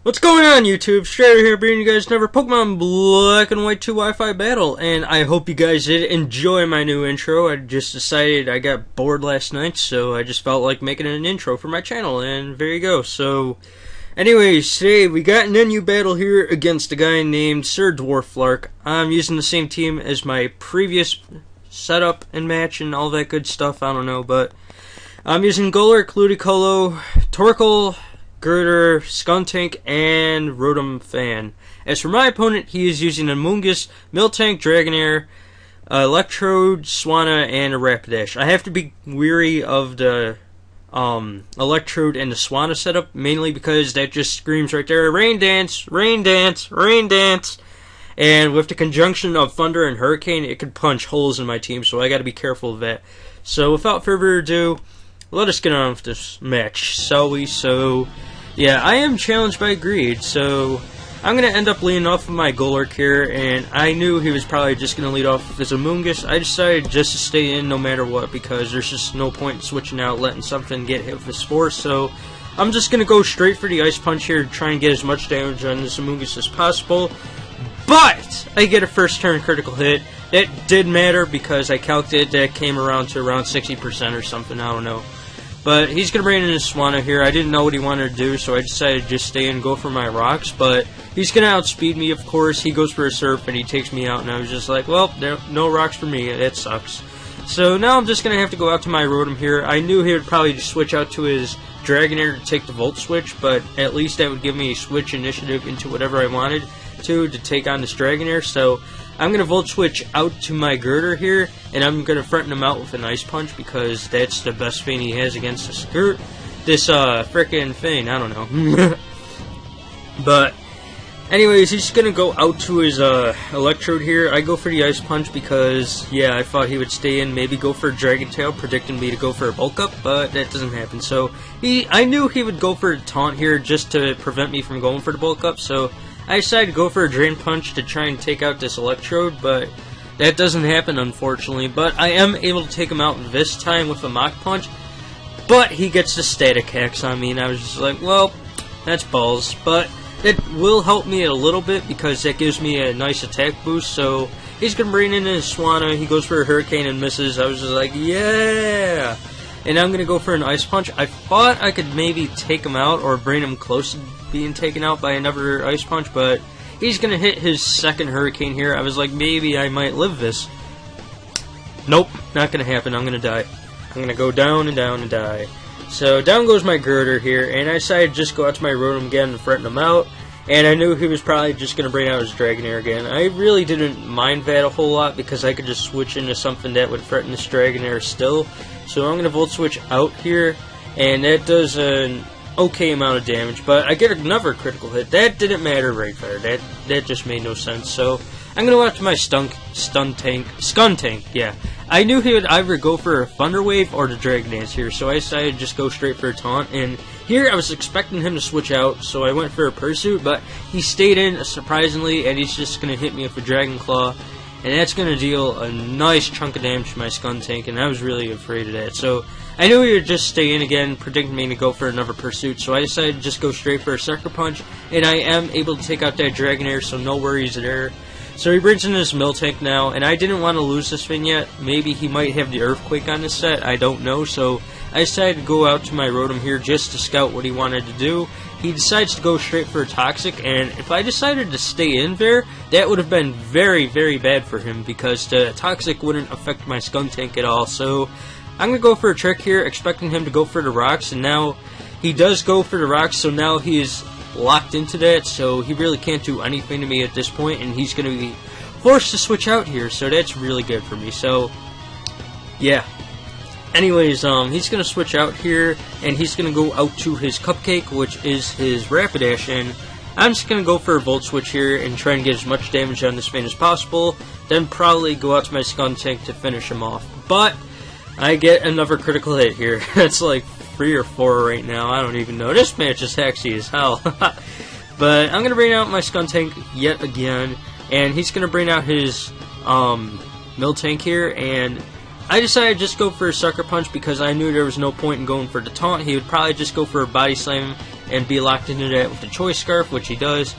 What's going on, YouTube? Strider here, bringing you guys another Pokemon Black and White 2 Wi-Fi battle, and I hope you guys did enjoy my new intro. I just decided I got bored last night, so I just felt like making an intro for my channel, and there you go. So, anyways, today we got an NU battle here against a guy named SirDwarfFlark. I'm using the same team as my previous setup and match and all that good stuff, I don't know, but I'm using Golurk, Ludicolo, Torkoal, Girder, Skuntank, and Rotom Fan. As for my opponent, he is using a Mungus, Miltank, Dragonair, Electrode, Swanna, and a Rapidash. I have to be weary of the Electrode and the Swanna setup, mainly because that just screams right there, Rain Dance, Rain Dance, Rain Dance. And with the conjunction of Thunder and Hurricane, it could punch holes in my team, so I gotta be careful of that. So without further ado, let us get on with this match, shall we? So, yeah, I am challenged by Greed, so I'm going to end up leading off with my Golurk here, and I knew he was probably just going to lead off with his Amoonguss. I decided just to stay in no matter what, because there's just no point in switching out, letting something get hit with his Spore, so I'm just going to go straight for the Ice Punch here, try and get as much damage on this Amoonguss as possible. But I get a first turn critical hit. It did matter because I calculated that came around to around 60% or something, I don't know. But he's going to bring in his Swanna here. I didn't know what he wanted to do, so I decided to just stay and go for my rocks. But he's going to outspeed me, of course. He goes for a Surf, and he takes me out. And I was just like, well, no rocks for me. That sucks. So now I'm just going to have to go out to my Rotom here. I knew he would probably just switch out to his Dragonair to take the Volt Switch. But at least that would give me a switch initiative into whatever I wanted to take on this Dragonair. So I'm going to Volt Switch out to my Girder here, and I'm going to threaten him out with an Ice Punch because that's the best thing he has against this frickin' thing, I don't know. But, anyways, he's going to go out to his Electrode here. I go for the Ice Punch because, yeah, I thought he would stay in, maybe go for a Dragon Tail, predicting me to go for a Bulk Up, but that doesn't happen. So, I knew he would go for a Taunt here just to prevent me from going for the Bulk Up, so I decided to go for a Drain Punch to try and take out this Electrode, but that doesn't happen, unfortunately. But I am able to take him out this time with a Mach Punch, but he gets the Static Hacks on me, and I was just like, well, that's balls. But it will help me a little bit because that gives me a nice attack boost, so he's going to bring in his Swanna. He goes for a Hurricane and misses. I was just like, yeah! And I'm going to go for an Ice Punch. I thought I could maybe take him out or bring him close to being taken out by another Ice Punch, but he's going to hit his second Hurricane here. I was like, maybe I might live this. Nope, not going to happen. I'm going to die. I'm going to go down and down and die. So down goes my Girder here, and I decided to just go out to my Rotom again and threaten him out. And I knew he was probably just going to bring out his Dragonair again. I really didn't mind that a whole lot because I could just switch into something that would threaten this Dragonair still. So I'm going to Volt Switch out here, and that does an okay amount of damage. But I get another critical hit. That didn't matter right there. That just made no sense. So I'm going to go out to my Skuntank, yeah. I knew he would either go for a Thunder Wave or the Dragon Dance here, so I decided to just go straight for a Taunt. And here I was expecting him to switch out, so I went for a Pursuit, but he stayed in, surprisingly, and he's just going to hit me with a Dragon Claw. And that's going to deal a nice chunk of damage to my Skuntank, and I was really afraid of that. So I knew he would just stay in again, predicting me to go for another Pursuit, so I decided to just go straight for a Sucker Punch, and I am able to take out that Dragonair, so no worries there. So he brings in his Miltank now, and I didn't want to lose this thing yet. Maybe he might have the Earthquake on this set, I don't know, so I decided to go out to my Rotom here just to scout what he wanted to do. He decides to go straight for a Toxic, and if I decided to stay in there, that would have been very, very bad for him, because the Toxic wouldn't affect my Skuntank at all. So I'm going to go for a Trick here, expecting him to go for the Rocks, and now he does go for the Rocks, so now he is locked into that, so he really can't do anything to me at this point, and he's going to be forced to switch out here, so that's really good for me. So, yeah. Anyways, he's going to switch out here, and he's going to go out to his Cupcake, which is his Rapidash, and I'm just going to go for a Volt Switch here and try and get as much damage on this thing as possible, then probably go out to my Skuntank to finish him off. But I get another critical hit here. It's like 3 or 4 right now, I don't even know. This match is haxxy as hell. But I'm going to bring out my Skuntank yet again, and he's going to bring out his Miltank here, and I decided to just go for a Sucker Punch because I knew there was no point in going for the Taunt. He would probably just go for a Body Slam and be locked into that with the choice scarf, which he does,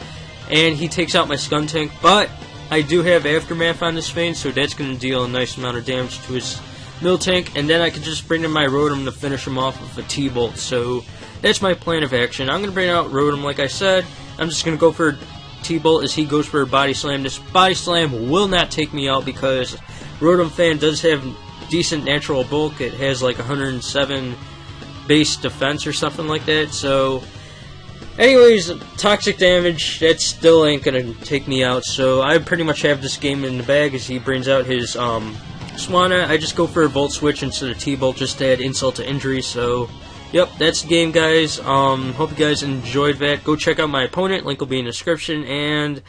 and he takes out my Scun tank, but I do have Aftermath on this Fane, so that's going to deal a nice amount of damage to his mill tank, and then I can just bring in my Rotom to finish him off with a T-Bolt. So that's my plan of action. I'm going to bring out Rotom like I said. I'm just going to go for T-Bolt as he goes for a Body Slam. This Body Slam will not take me out because Rotom Fan does have decent natural bulk. It has like 107 base defense or something like that. So anyways, toxic damage, that still ain't going to take me out. So I pretty much have this game in the bag as he brings out his Swanna. I just go for a Volt Switch instead of T-Bolt just to add insult to injury. So yep, that's the game, guys. Hope you guys enjoyed that. Go check out my opponent. Link will be in the description. And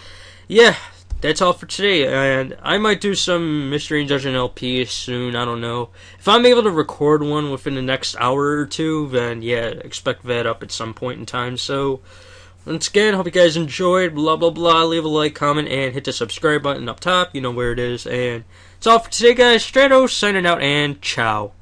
yeah, that's all for today. And I might do some Mystery Dungeon LP soon. I don't know. If I'm able to record one within the next hour or two, then yeah, expect that up at some point in time. So once again, hope you guys enjoyed. Blah, blah, blah. Leave a like, comment, and hit the subscribe button up top. You know where it is. And that's all for today, guys. Stratos signing out, and ciao.